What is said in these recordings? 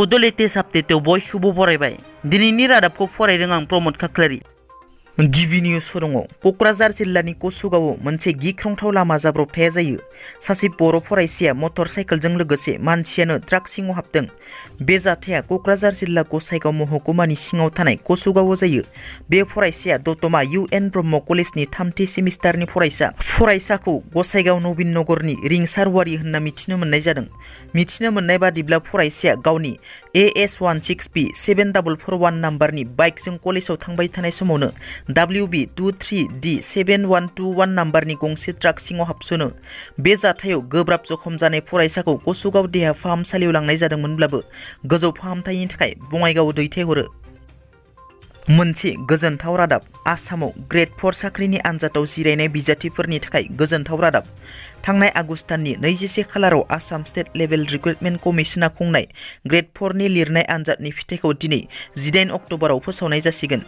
बड' लेटेस्ट आपडेटआव बयखौबो बरायबाय। दिनैनि रादाबखौ फरायदों आं प्रमद खाख्लारि। गिबि निउस दङ। क'क्राझार जिल्लानि कसुगावआव मोनसे गिख्रंथाव लामा जाब्रबथाया जायो। सासे बर' फरायसाया मटर साइकेलजों लोगोसे मानसियानो ट्राक सिङाव हाबदों। बे जाथाया क'क्राझार जिल्ला गसाइगाव महकुमानि सिङाव थानाय कसुगावआव जायो। बे फरायसाया दतमा UN ब्रह्म कलेजनि 3थि सेमिस्टारनि फरायसा। फरायसाखौ गसाइगाव नवीन नगरनि रिंसारवारि होनना मिथिनो मोननाय जादों। मिथिनो मोननाय बादिब्ला फरायसाया गावनि AS16B7441 नाम्बारनि बाइकजों कलेजाव थांबाय थानाय समावनो WB23D7121 नाम्बारनि गंसे ट्राक सिङाव हाबसनो। बे जाथायाव गोब्राब जखम जानाय फरायसाखौ कसुगाव देहा फाहामसालियाव लांनाय जादोंमोनब्लाबो गोजौ फाहामथायनि थाखाय बङाइगाव दैथायहरो। मोनसे गोजोनथाव रादाब। आसामाव ग्रेड 4 साख्रिनि आनजादाव जिरायनाय बिजाथिफोरनि थाखाय गोजोनथाव रादाब। थांनाय आगस्ट दाननि 21 खालाराव आसाम स्टेट लेभेल रिक्रुटमेन्ट कमिसना खुंनाय ग्रेड 4 नि लिरनाय आनजादनि फिथायखौ दिनै 18 अक्ट'बराव फोसावनाय जासिगोन।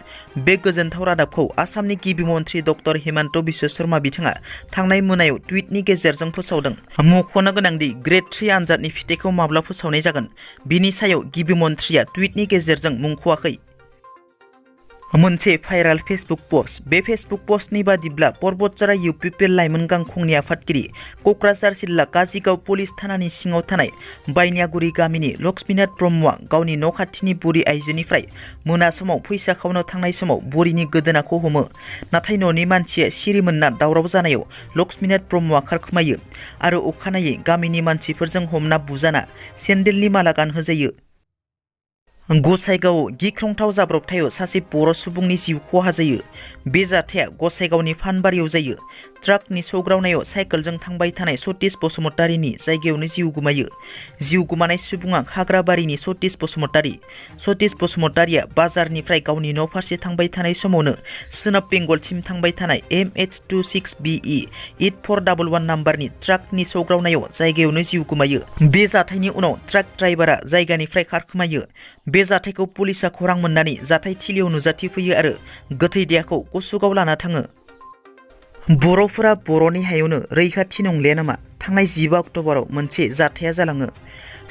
बे गोजोनथाव रादाबखौ आसामनि गिबि मन्थ्रि डक्टर हिमन्त बिश्व शर्मा बिथाङा थांनाय मोनायाव टुइटनि गेजेरजों फोसावदों। मख'नो गोनांदि ग्रेड 3 आनजादनि फिथायखौ माब्ला फोसावनाय जागोन बिनि सायाव गिबि मन्थ्रिया टुइटनि गेजेरजों मुंख'वाखै। मोनसे भाइराल फेसबुक पस्ट। बे फेसबुक पस्टनि बादिब्ला पर्बतजरा UPPL लाइमोन गांखंनि आफादगिरि क'क्राझार जिल्ला काजिगाव पुलिस थानानि सिङाव थानाय बायनियागुरि गामिनि लक्ष्मीनाथ ब्रह्मआ गावनि न' खाथिनि बुरि आइजोनिफ्राय मोना समाव फैसा खावनो थांनाय समाव बुरिनि गोदोनाखौ हमो। नाथाय न'नि मानसिया सिरि मोनना दावराव जानायाव लक्ष्मीनाथ ब्रह्मआ खारखोमायो आरो अखानायै गामिनि मानसिफोरजों हमना बुजाना सेन्देलनि माला गानहोजायो। गसाइगावआव गिख्रंथाव जाब्रबथायाव सासे बर' सुबुंनि जिउ खहा जायो। बे जाथाया गसाइगावनि फानबारियाव जायो। ट्राकनि सौग्रावनायाव साइकेलजों थांबाय थानाय सतीश बसुमतारीनि जायगायावनो जिउ गोमायो। जिउ गोमानाय सुबुङा हाग्राबारिनि सतीश बसुमतारी। सतीश बसुमतारीया बाजारनिफ्राय गावनि न' फारसे थांबाय थानाय समावनो सोनाब बेंगलसिम थांबाय थानाय MH26BE8411 नाम्बारनि ट्राकनि सौग्रावनायाव जायगायावनो जिउ गोमायो। बे जाथायनि उनाव ट्राक ड्राइभारा जायगानिफ्राय खारखोमायो। बे जाथायखौ पुलिसा खौरां मोननानै जाथाय थिलियाव नुजाथिफैयो आरो गोथै देहाखौ कसुगाव लाना थाङो। बर'फोरा बर'नि हायावनो रैखाथि नंलिया नामा? थांनाय 15 अक्ट'बराव मोनसे जाथाया जालाङो।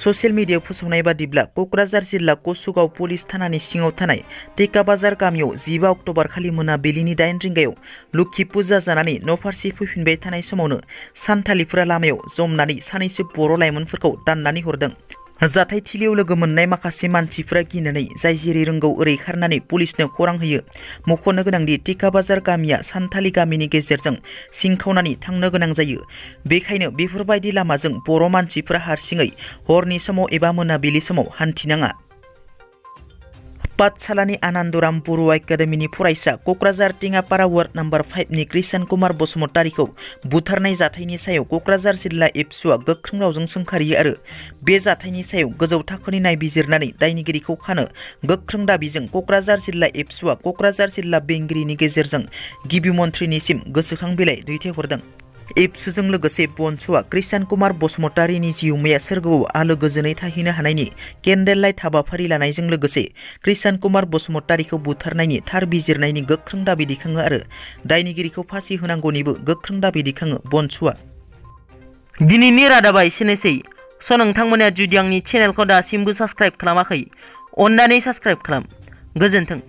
ससियेल मिडियायाव फोसावनाय बादिब्ला क'क्राझार जिल्ला कसुगाव पुलिस थानानि सिङाव थानाय टेका बाजार गामियाव 15 अक्ट'बर खालि मोनाबिलिनि 8 रिंगायाव लोक्षि पुजा जानानै न' फारसे फैफिनबाय थानाय समावनो सानथालिफोरा लामायाव जमनानै सानैसो बर' लाइमोनफोरखौ दाननानै हरदों। जाथाय थिलियाव लोगो मोननाय माखासे मानसिफोरा गिनानै जाय जेरै रोंगौ ओरै खारनानै पुलिसनो खौरां होयो। मख'नो गोनांदि टेका बाजार गामिया सानथालि गामिनि गेजेरजों सिंखावनानै थांनो गोनां जायो। बेखायनो बेफोरबायदि लामाजों बर' मानसिफोरा हारसिङै हरनि समाव एबा मोनाबिलि समाव हान्थिनाङा। पाठशालानि आनन्दराम बर' एकाडेमिनि फरायसा क'क्राझार टेङापारा वार्ड नाम्बार 5 नि कृष्ण कुमार बसुमतारीखौ बुथारनाय जाथायनि सायाव क'क्राझार जिल्ला एबसुआ गोख्रों रावजों सोंखारियो आरो बे जाथायनि सायाव गोजौ थाखोनि नायबिजिरनानै दायनिगिरिखौ खानो गोख्रों दाबिजों क'क्राझार जिल्ला एबसुआ क'क्राझार जिल्ला बेंगिरिनि गेजेरजों गिबि मन्थ्रिनिसिम गोसोखां बिलाइ दैथायहरदों। एबसुजों लोगोसे बन्सुआ कृष्ण कुमार बसुमतारीनि जिउमाया सोरगोआव आलो गोजोनै थाहैनो हानायनि केन्डेल लाइट हाबाफारि लानायजों लोगोसे कृष्ण कुमार बसुमतारीखौ बुथारनायनि थार बिजिरनायनि गोख्रों दाबि दैखाङो आरो दायनिगिरिखौ फासि होनांगौनिबो गोख्रों दाबि दैखाङो बन्सुआ। दिनैनि रादाबा एसेनोसै। नोंथांमोना जुदि आंनि चेनेलखौ दासिमबो साबस्क्राइब खालामाखै अन्नानै साबस्क्राइब खालाम। गोजोन्थों।